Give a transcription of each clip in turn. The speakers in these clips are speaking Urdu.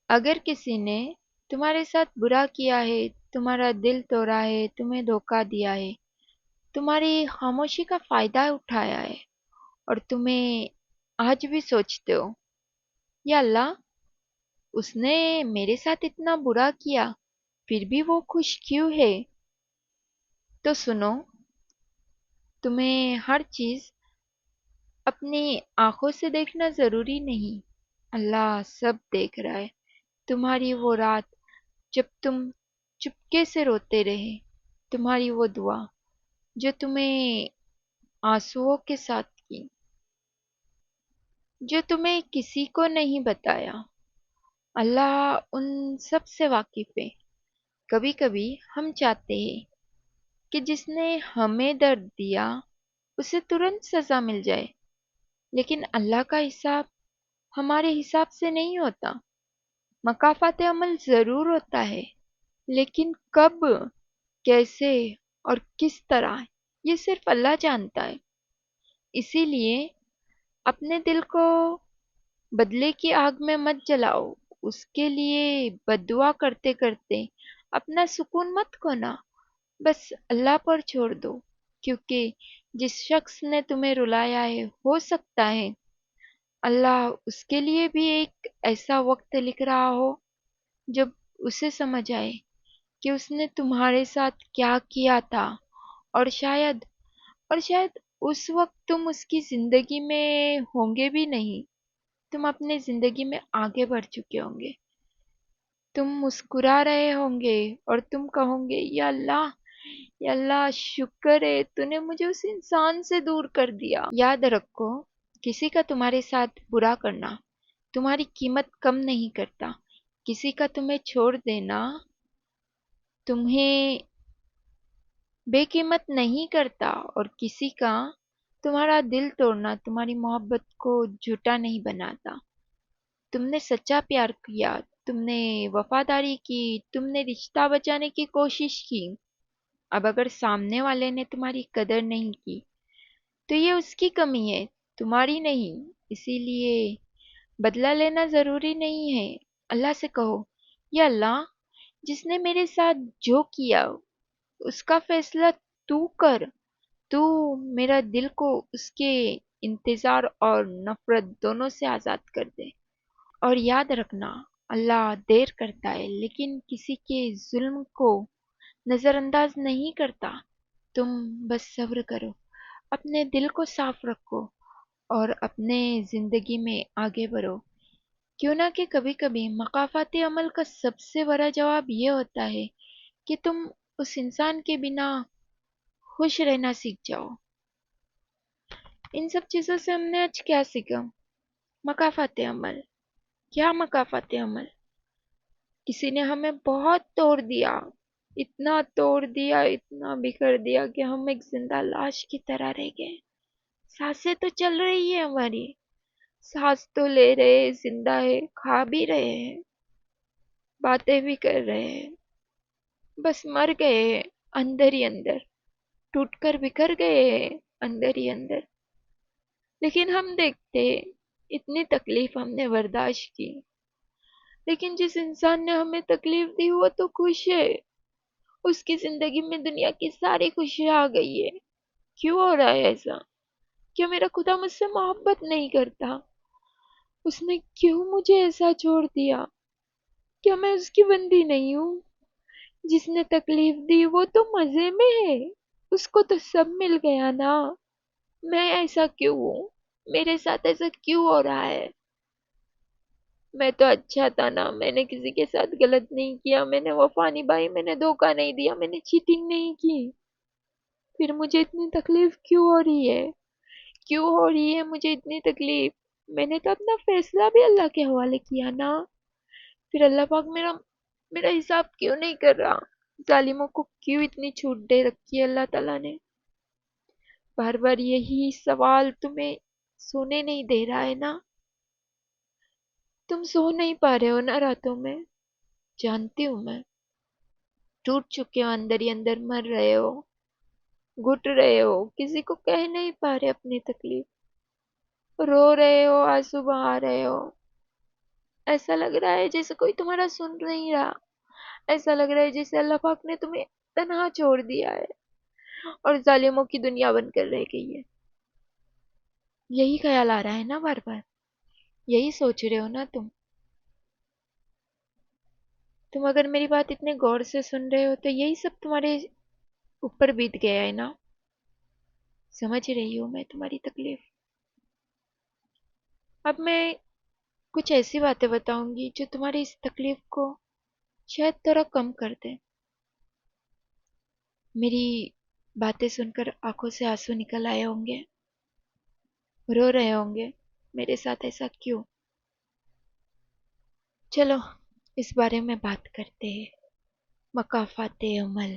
اگر کسی نے تمہارے ساتھ برا کیا ہے، تمہارا دل توڑا ہے، تمہیں دھوکہ دیا ہے، تمہاری خاموشی کا فائدہ اٹھایا ہے، اور تمہیں آج بھی سوچتے ہو یا اللہ، اس نے میرے ساتھ اتنا برا کیا پھر بھی وہ خوش کیوں ہے؟ تو سنو، تمہیں ہر چیز اپنی آنکھوں سے دیکھنا ضروری نہیں۔ اللہ سب دیکھ رہا ہے۔ تمہاری وہ رات جب تم چپکے سے روتے رہے، تمہاری وہ دعا جو تمہیں آنسوؤں کے ساتھ کی، جو تمہیں کسی کو نہیں بتایا۔ اللہ ان سب سے واقف ہے۔ کبھی کبھی ہم چاہتے ہیں کہ جس نے ہمیں درد دیا اسے ترنت سزا مل جائے، لیکن اللہ کا حساب ہمارے حساب سے نہیں ہوتا۔ مکافات عمل ضرور ہوتا ہے، لیکن کب، کیسے اور کس طرح، یہ صرف اللہ جانتا ہے۔ اسی لیے اپنے دل کو بدلے کی آگ میں مت جلاؤ، اس کے لیے بد دعا کرتے کرتے اپنا سکون مت کھونا، بس اللہ پر چھوڑ دو، کیونکہ جس شخص نے تمہیں رلایا ہے ہو سکتا ہے اللہ اس کے لیے بھی ایک ایسا وقت لکھ رہا ہو جب اسے سمجھ آئے کہ اس نے تمہارے ساتھ کیا کیا تھا، اور شاید اس وقت تم اس کی زندگی میں ہوں گے بھی نہیں، تم اپنے زندگی میں آگے بڑھ چکے ہوں گے، تم مسکرا رہے ہوں گے اور تم کہو گے یا اللہ شکر ہے تو نے مجھے اس انسان سے دور کر دیا۔ یاد رکھو، کسی کا تمہارے ساتھ برا کرنا تمہاری قیمت کم نہیں کرتا، کسی کا تمہیں چھوڑ دینا تمہیں بے قیمت نہیں کرتا، اور کسی کا تمہارا دل توڑنا تمہاری محبت کو جھوٹا نہیں بناتا۔ تم نے سچا پیار کیا، تم نے وفاداری کی، تم نے رشتہ بچانے کی کوشش کی۔ اب اگر سامنے والے نے تمہاری قدر نہیں کی تو یہ اس کی کمی ہے، تمہاری نہیں۔ اسی لیے بدلہ لینا ضروری نہیں ہے۔ اللہ سے کہو یا اللہ، جس نے میرے ساتھ جو کیا اس کا فیصلہ تو کر، تو میرا دل کو اس کے انتظار اور نفرت دونوں سے آزاد کر دے۔ اور یاد رکھنا، اللہ دیر کرتا ہے لیکن کسی کے ظلم کو نظر انداز نہیں کرتا۔ تم بس صبر کرو، اپنے دل کو صاف رکھو اور اپنے زندگی میں آگے بڑھو، کیوں نہ کہ کبھی کبھی مقافات عمل کا سب سے بڑا جواب یہ ہوتا ہے کہ تم اس انسان کے بنا خوش رہنا سیکھ جاؤ۔ ان سب چیزوں سے ہم نے آج کیا سیکھا؟ مقافات عمل۔ کیا مقافات عمل؟ کسی نے ہمیں بہت توڑ دیا، اتنا توڑ دیا، اتنا بکھر دیا کہ ہم ایک زندہ لاش کی طرح رہ گئے۔ سانسیں تو چل رہی ہے ہماری، سانس تو لے رہے، زندہ ہے، کھا بھی رہے ہیں، باتیں بھی کر رہے ہیں، بس مر گئے ہیں اندر ہی اندر، ٹوٹ کر بکھر گئے ہیں اندر ہی اندر۔ لیکن ہم دیکھتے اتنی تکلیف ہم نے برداشت کی، لیکن جس انسان نے ہمیں تکلیف دی وہ تو خوش ہے، اس کی زندگی میں دنیا کی ساری خوشیاں آ گئی ہے۔ کیوں ہو رہا ہے ایسا؟ کیا میرا خدا مجھ سے محبت نہیں کرتا؟ اس نے کیوں مجھے ایسا چھوڑ دیا؟ کیا میں اس کی بندی نہیں ہوں؟ جس نے تکلیف دی وہ تو مزے میں ہے، اس کو تو سب مل گیا نا، میں ایسا کیوں ہوں؟ میرے ساتھ ایسا کیوں ہو رہا ہے؟ میں تو اچھا تھا نا، میں نے کسی کے ساتھ غلط نہیں کیا، میں نے وفا نبھائی، میں نے دھوکہ نہیں دیا، میں نے چیٹنگ نہیں کی، پھر مجھے اتنی تکلیف کیوں ہو رہی ہے؟ کیوں ہو رہی ہے مجھے اتنی تکلیف؟ میں نے تو اپنا فیصلہ بھی اللہ کے حوالے کیا نا، پھر اللہ پاک میرا حساب کیوں نہیں کر رہا؟ ظالموں کو کیوں اتنی چھوٹ دے رکھی ہے اللہ تعالیٰ نے؟ بار بار یہی سوال تمہیں سونے نہیں دے رہا ہے نا؟ تم سو نہیں پا رہے ہو نا راتوں میں؟ جانتی ہوں میں، ٹوٹ چکے ہو، اندر ہی اندر مر رہے ہو، گھٹ رہے ہو، کسی کو کہہ نہیں پا رہے اپنی تکلیف، رو رہے ہو، آنسو بہا رہے ہو، ایسا لگ رہا ہے جیسے کوئی تمہارا سن نہیں رہا. ایسا لگ رہا ہے جیسے اللہ پاک نے تمہیں تنہا چھوڑ دیا ہے اور ظالموں کی دنیا بن کر رہ گئی ہے. یہی خیال آ رہا ہے نا بار بار؟ یہی سوچ رہے ہو نا تم اگر میری بات اتنے غور سے سن رہے ہو تو یہی سب تمہارے اوپر بیت گیا ہے نا. سمجھ رہی ہوں میں تمہاری تکلیف. اب میں کچھ ایسی باتیں بتاؤں گی جو تمہاری اس تکلیف کو شاید تھوڑا کم کر دیں. میری باتیں سن کر آنکھوں سے آنسو نکل آئے ہوں گے، رو رہے ہوں گے میرے ساتھ ایسا کیوں. چلو اس بارے میں بات کرتے ہیں. مکافات عمل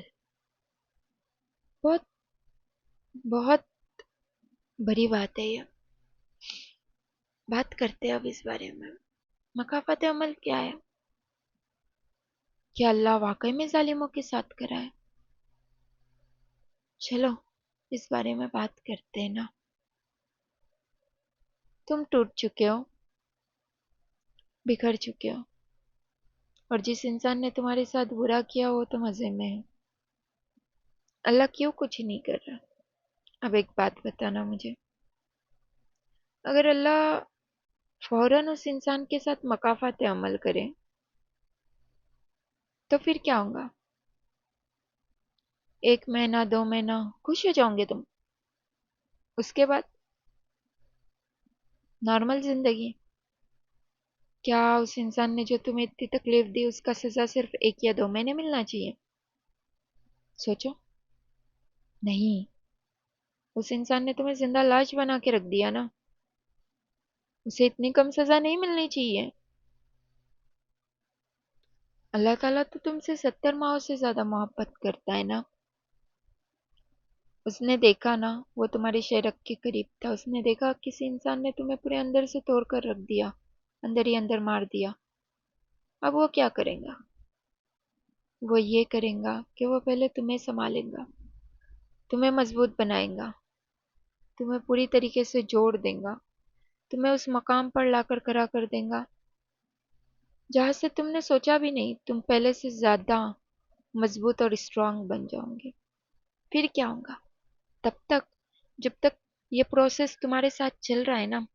بہت بہت بڑی بات ہے یہ. بات کرتے ہیں اب اس بارے میں. مکافات عمل کیا ہے؟ کیا اللہ واقعی میں ظالموں کے ساتھ کرا ہے؟ چلو اس بارے میں بات کرتے ہیں نا. تم ٹوٹ چکے ہو، بکھر چکے ہو، اور جس انسان نے تمہارے ساتھ برا کیا وہ تو مزے میں ہے. اللہ کیوں کچھ نہیں کر رہا؟ اب ایک بات بتانا مجھے. اگر اللہ فوراً اس انسان کے ساتھ مکافات عمل کرے تو پھر کیا ہوگا؟ 1 مہینہ 2 مہینہ خوش ہو جاؤں گے تم. اس کے بعد نارمل زندگی. کیا اس انسان نے جو تمہیں اتنی تکلیف دی اس کا سزا صرف 1 یا 2 مہینے ملنا چاہیے؟ سوچو. نہیں، اس انسان نے تمہیں زندہ لاش بنا کے رکھ دیا نا. اسے اتنی کم سزا نہیں ملنی چاہیے. اللہ تعالیٰ تو تم سے 70 ماہوں سے زیادہ محبت کرتا ہے نا. اس نے دیکھا نا، وہ تمہارے شہرک کے قریب تھا. اس نے دیکھا کسی انسان نے تمہیں پورے اندر سے توڑ کر رکھ دیا، اندر ہی اندر مار دیا. اب وہ کیا کرے گا؟ وہ یہ کرے گا کہ وہ پہلے تمہیں سنبھالے گا، تمہیں مضبوط بنائے گا، تمہیں پوری طریقے سے جوڑ دے گا، تمہیں اس مقام پر لا کر کھڑا کر دے گا جہاں سے تم نے سوچا بھی نہیں. تم پہلے سے زیادہ مضبوط اور اسٹرانگ بن جاؤ گے. پھر کیا ہوگا؟ تب تک، جب تک یہ پروسیس تمہارے ساتھ چل رہا ہے نا،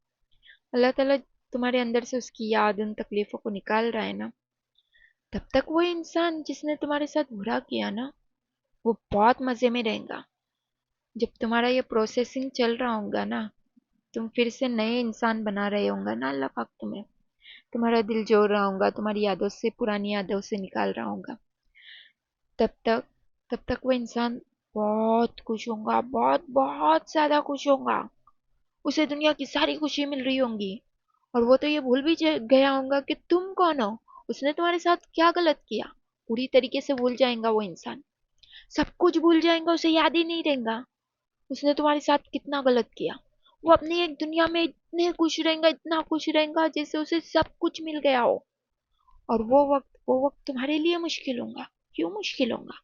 اللہ تعالیٰ تمہارے اندر سے اس کی یاد، ان تکلیفوں کو نکال رہا ہے نا، تب تک وہ انسان جس نے تمہارے ساتھ برا کیا نا وہ بہت مزے میں رہے گا. جب تمہارا یہ پروسیسنگ چل رہا ہوگا نا، تم پھر سے نئے انسان بنا رہے ہوں گا نا اللہ پاک تمہیں. تمہارا دل جوڑ رہا ہوگا، تمہاری یادوں سے، پرانی یادوں سے نکال رہا ہوگا. تب تک وہ انسان بہت خوش ہوگا، بہت بہت زیادہ خوش ہوگا. اسے دنیا کی ساری خوشی مل رہی ہوں گی، اور وہ تو یہ بھول بھی گیا ہوگا کہ تم کون ہو، اس نے تمہارے ساتھ کیا غلط کیا. پوری طریقے سے بھول جائیں گا وہ انسان، سب کچھ بھول جائیں گا، اسے یاد ہی نہیں رہیں گا اس نے تمہارے ساتھ کتنا غلط کیا. وہ اپنی ایک دنیا میں اتنے خوش رہیں گا، اتنا خوش رہیں گا جیسے اسے سب کچھ مل گیا ہو. اور وہ وقت تمہارے لیے مشکل ہوگا. کیوں مشکل ہوگا؟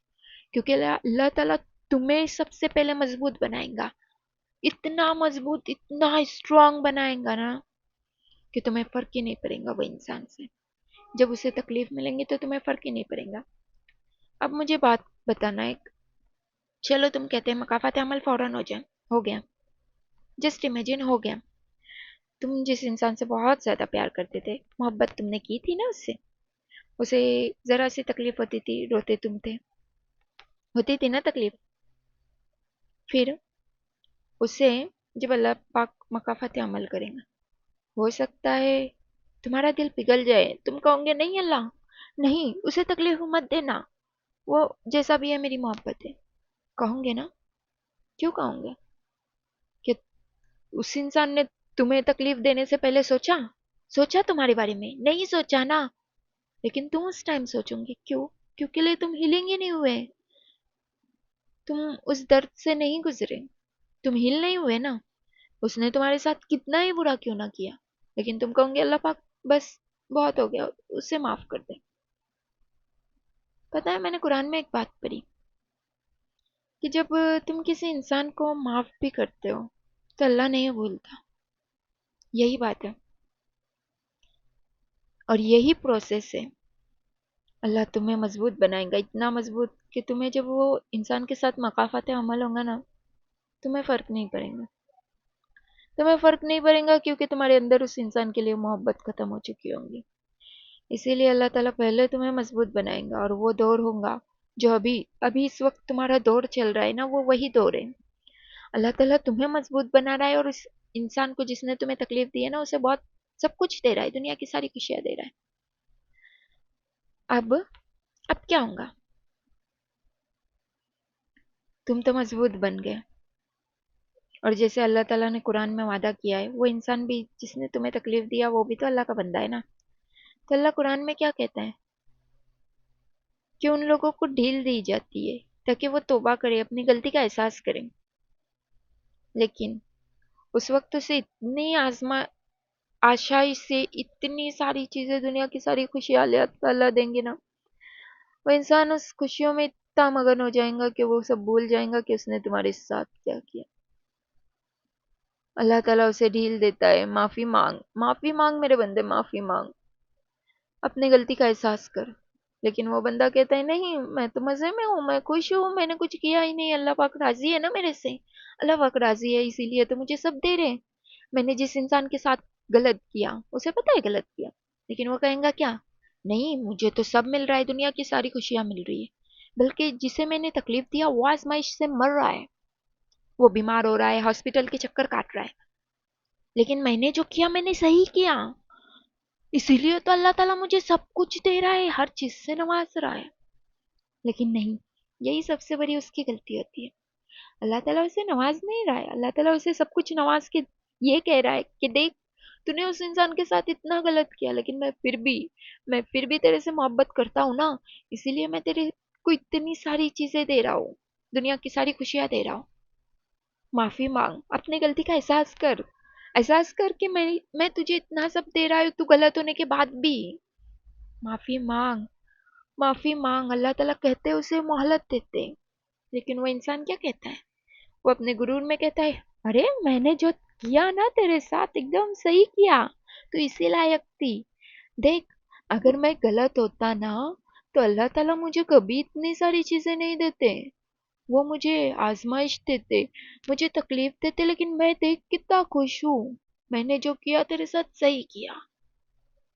کیونکہ اللہ تعالیٰ تمہیں سب سے پہلے مضبوط بنائے گا. اتنا مضبوط، اتنا اسٹرانگ بنائے گا نا کہ تمہیں فرق ہی نہیں پڑے گا وہ انسان سے. جب اسے تکلیف ملیں گی تو تمہیں فرق ہی نہیں پڑے گا. اب مجھے بات بتانا ایک. چلو تم کہتے ہیں مکافات عمل فوراً ہو گیا. جسٹ امیجن ہو گیا. تم جس انسان سے بہت زیادہ پیار کرتے تھے، محبت تم نے کی تھی نا اس سے، اسے ذرا سی تکلیف ہوتی تھی روتے تم تھے، ہوتی تھی نا تکلیف. پھر اسے جب اللہ پاک مکافات عمل کریں گا، ہو سکتا ہے تمہارا دل پگھل جائے. تم کہو گے نہیں اللہ، نہیں اسے تکلیف مت دینا، وہ جیسا بھی ہے میری محبت ہے. کہوں گے نا؟ کیوں کہوں گے؟ کہ اس انسان نے تمہیں تکلیف دینے سے پہلے سوچا تمہارے بارے میں؟ نہیں سوچا نا. لیکن تم اس ٹائم سوچوں گے. کیوں؟ کیونکہ لئے تم ہیلنگ ہی نہیں ہوئے، تم اس درد سے نہیں گزرے، تم ہیل نہیں ہوئے نا. اس نے تمہارے ساتھ کتنا ہی برا کیوں نہ کیا، لیکن تم کہوں گے اللہ پاک بس بہت ہو گیا، اسے معاف کر دے. پتہ ہے میں نے قرآن میں ایک بات پڑھی کہ جب تم کسی انسان کو معاف بھی کرتے ہو تو اللہ نہیں بھولتا. یہی بات ہے. اور یہی پروسیس ہے، اللہ تمہیں مضبوط بنائے گا، اتنا مضبوط کہ تمہیں جب وہ انسان کے ساتھ مقافات عمل ہوں گا نا، تمہیں فرق نہیں پڑے گا، تمہیں فرق نہیں پڑے گا، کیونکہ تمہارے اندر اس انسان کے لیے محبت ختم ہو چکی ہوں گی۔ اسی لیے اللہ تعالیٰ پہلے تمہیں مضبوط بنائیں گا، اور وہ دور ہوگا جو ابھی ابھی اس وقت تمہارا دور چل رہا ہے نا، وہ وہی دور ہے۔ اللہ تعالیٰ تمہیں مضبوط بنا رہا ہے، اور اس انسان کو جس نے تمہیں تکلیف دی ہے نا، اسے بہت سب کچھ دے رہا ہے، دنیا کی ساری خوشیاں دے رہا ہے۔ اب کیا ہوگا؟ تم تو مضبوط بن گئے، اور جیسے اللہ تعالیٰ نے قرآن میں وعدہ کیا ہے، وہ انسان بھی جس نے تمہیں تکلیف دیا وہ بھی تو اللہ کا بندہ ہے نا۔ تو اللہ قرآن میں کیا کہتا ہے کہ ان لوگوں کو ڈھیل دی جاتی ہے تاکہ وہ توبہ کرے، اپنی غلطی کا احساس کریں، لیکن اس وقت اسے اتنی آشائی سے اتنی ساری چیزیں، دنیا کی ساری خوشیاں اللہ دیں گے نا، وہ انسان اس خوشیوں میں اتنا مگن ہو جائیں گا کہ وہ سب بھول جائیں گا کہ اس نے تمہارے ساتھ کیا کیا۔ اللہ تعالیٰ اسے ڈھیل دیتا ہے، معافی مانگ، معافی مانگ میرے بندے، معافی مانگ، اپنی غلطی کا احساس کر۔ لیکن وہ بندہ کہتا ہے نہیں، میں تو مزے میں ہوں، میں خوش ہوں، میں نے کچھ کیا ہی نہیں، اللہ پاک راضی ہے نا میرے سے، اللہ پاک راضی ہے اسی لیے تو مجھے سب دے رہے ہیں۔ میں نے جس انسان کے ساتھ غلط کیا اسے پتہ ہے غلط کیا، لیکن وہ کہیں گا کیا؟ نہیں، مجھے تو سب مل رہا ہے، دنیا کی ساری خوشیاں مل رہی ہے، بلکہ جسے میں نے تکلیف دیا وہ آزمائش سے مر رہا ہے، وہ بیمار ہو رہا ہے، ہاسپٹل کے چکر کاٹ رہا ہے، لیکن میں نے جو کیا میں نے صحیح کیا، اسی لیے تو اللہ تعالیٰ مجھے سب کچھ دے رہا ہے، ہر چیز سے نواز رہا ہے۔ لیکن نہیں، یہی سب سے بڑی اس کی غلطی ہوتی ہے، اللہ تعالیٰ اسے نواز نہیں رہا ہے، اللہ تعالیٰ اسے سب کچھ نواز کے یہ کہہ رہا ہے کہ دیکھ، تو نے اس انسان کے ساتھ اتنا غلط کیا، لیکن میں پھر بھی تیرے سے محبت کرتا ہوں نا، اسی لیے میں تیرے کو اتنی ساری چیزیں دے رہا ہوں، دنیا کی ساری خوشیاں دے رہا ہوں۔ معافی مانگ، اپنی غلطی کا احساس کر کہ میں تجھے اتنا سب دے رہا ہوں، تو غلط ہونے کے بعد بھی معافی مانگ، معافی مانگ۔ اللہ تعالیٰ کہتے اسے مہلت دیتے، لیکن وہ انسان کیا کہتا ہے؟ وہ اپنے غرور میں کہتا ہے ارے میں نے جو کیا نا تیرے ساتھ ایک دم صحیح کیا، تو اسی لائق تھی، دیکھ اگر میں غلط ہوتا نا تو اللہ تعالیٰ مجھے کبھی اتنی ساری چیزیں نہیں دیتے، وہ مجھے آزمائش دیتے، مجھے تکلیف دیتے، لیکن میں دیکھ کتنا خوش ہوں، میں نے جو کیا تیرے ساتھ صحیح کیا۔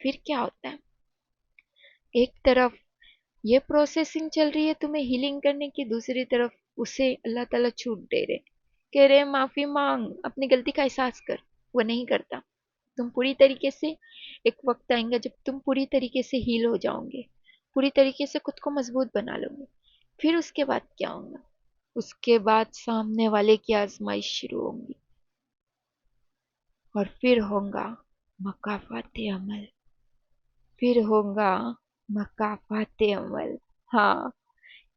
پھر کیا ہوتا ہے؟ ایک طرف یہ پروسیسنگ چل رہی ہے تمہیں ہیلنگ کرنے کی، دوسری طرف اسے اللہ تعالیٰ چھوٹ دے رہے، کہہ رہے معافی مانگ، اپنی غلطی کا احساس کر، وہ نہیں کرتا۔ تم پوری طریقے سے، ایک وقت آئیں گا جب تم پوری طریقے سے ہیل ہو جاؤ گے، پوری طریقے سے خود کو مضبوط بنا لو گے، پھر اس کے بعد کیا ہوگا؟ اس کے بعد سامنے والے کی آزمائش شروع ہوں گی، اور پھر ہوگا مکافات عمل، پھر ہوگا مکافات عمل۔ ہاں،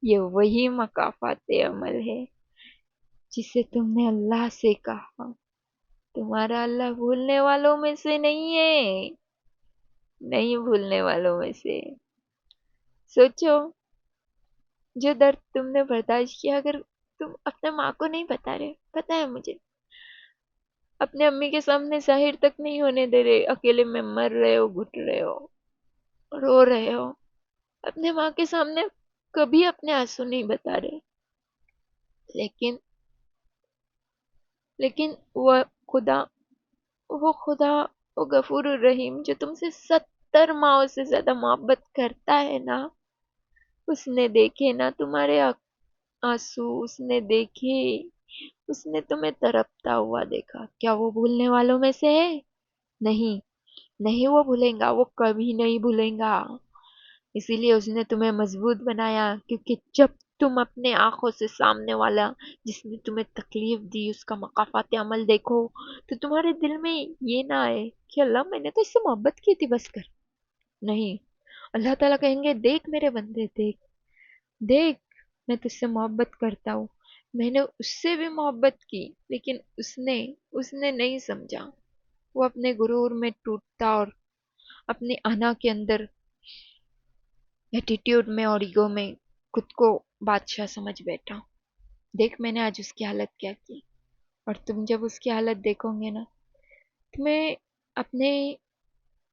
یہ وہی مکافات عمل ہے جسے تم نے اللہ سے کہا، تمہارا اللہ بھولنے والوں میں سے نہیں ہے، نہیں بھولنے والوں میں سے۔ سوچو، جو درد تم نے برداشت کیا، اگر تم اپنے ماں کو نہیں بتا رہے، پتا ہے مجھے، اپنے امی کے سامنے ظاہر تک نہیں ہونے دے رہے، اکیلے میں مر رہے ہو، گھٹ رہے ہو، رو رہے ہو، اپنے ماں کے سامنے کبھی اپنے آنسو نہیں بتا رہے، لیکن لیکن خدا خدا، وہ غفور الرحیم جو تم سے 70 ماؤں سے زیادہ محبت کرتا ہے نا، اس نے دیکھے نا تمہارے آنسو، اس نے دیکھے، اس نے تمہیں تڑپتا ہوا دیکھا، کیا وہ بھولنے والوں میں سے ہے؟ نہیں، نہیں وہ بھولیں گا، وہ کبھی نہیں بھولیں گا، اسی لیے اس نے تمہیں مضبوط بنایا، کیونکہ جب تم اپنے آنکھوں سے سامنے والا جس نے تمہیں تکلیف دی اس کا مقافات عمل دیکھو، تو تمہارے دل میں یہ نہ آئے کہ اللہ میں نے تو اس سے محبت کی تھی، بس کر۔ نہیں، اللہ تعالیٰ کہیں گے دیکھ میرے بندے، دیکھ دیکھ، میں تجھ سے محبت کرتا ہوں، میں نے اس سے بھی محبت کی، لیکن اس نے نہیں سمجھا، وہ اپنے غرور میں ٹوٹتا اور اپنے انا کے اندر، ایٹیٹیوڈ میں اور ایگو میں خود کو بادشاہ سمجھ بیٹھا۔ دیکھ میں نے آج اس کی حالت کیا کی، اور تم جب اس کی حالت دیکھو گے نا، تمہیں اپنے